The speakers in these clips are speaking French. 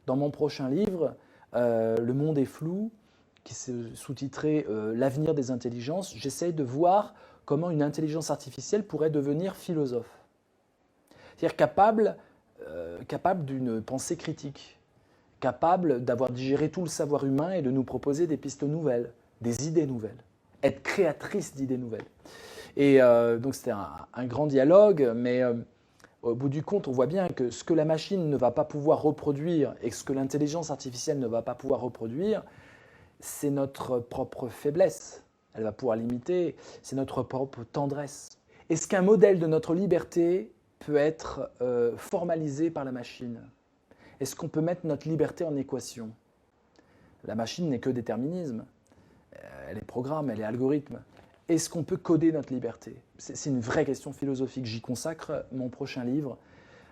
Dans mon prochain livre, Le monde est flou, qui est sous-titré L'avenir des intelligences, j'essaye de voir comment une intelligence artificielle pourrait devenir philosophe. C'est-à-dire capable d'une pensée critique, capable d'avoir digéré tout le savoir humain et de nous proposer des pistes nouvelles, des idées nouvelles, être créatrice d'idées nouvelles. Et donc c'était un grand dialogue, mais au bout du compte, on voit bien que ce que la machine ne va pas pouvoir reproduire et ce que l'intelligence artificielle ne va pas pouvoir reproduire, c'est notre propre faiblesse. Elle va pouvoir l'imiter, c'est notre propre tendresse. Est-ce qu'un modèle de notre liberté peut être formalisé par la machine? Est-ce qu'on peut mettre notre liberté en équation? La machine n'est que déterminisme. Elle est programme, elle est algorithme. Est-ce qu'on peut coder notre liberté? C'est une vraie question philosophique. J'y consacre mon prochain livre,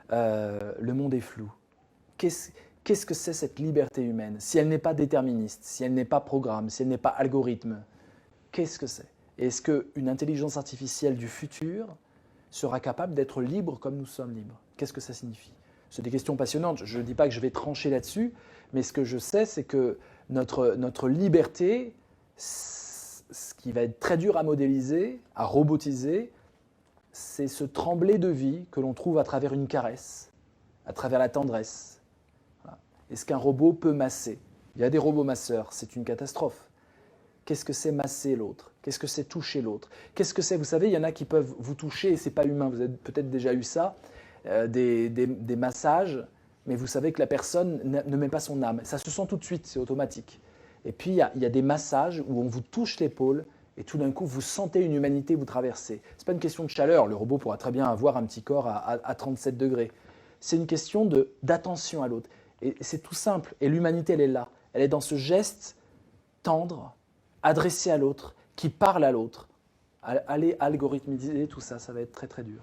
Le monde est flou. Qu'est-ce que c'est cette liberté humaine? Si elle n'est pas déterministe, si elle n'est pas programme, si elle n'est pas algorithme, qu'est-ce que c'est? Est-ce qu'une intelligence artificielle du futur sera capable d'être libre comme nous sommes libres? Qu'est-ce que ça signifie? C'est des questions passionnantes. Je ne dis pas que je vais trancher là-dessus, mais ce que je sais, c'est que notre liberté, ce qui va être très dur à modéliser, à robotiser, c'est ce tremblé de vie que l'on trouve à travers une caresse, à travers la tendresse. Voilà. Est-ce qu'un robot peut masser? Il y a des robots masseurs, c'est une catastrophe. Qu'est-ce que c'est masser l'autre? Qu'est-ce que c'est toucher l'autre? Qu'est-ce que c'est? Vous savez, il y en a qui peuvent vous toucher et ce n'est pas humain. Vous avez peut-être déjà eu ça, des massages, mais vous savez que la personne ne met pas son âme. Ça se sent tout de suite, c'est automatique. Et puis, il y a des massages où on vous touche l'épaule et tout d'un coup, vous sentez une humanité vous traverser. Ce n'est pas une question de chaleur. Le robot pourra très bien avoir un petit corps à 37 degrés. C'est une question d'attention à l'autre. Et c'est tout simple. Et l'humanité, elle est là. Elle est dans ce geste tendre, adressé à l'autre, qui parle à l'autre. Aller algorithmiser tout ça, ça va être très très dur.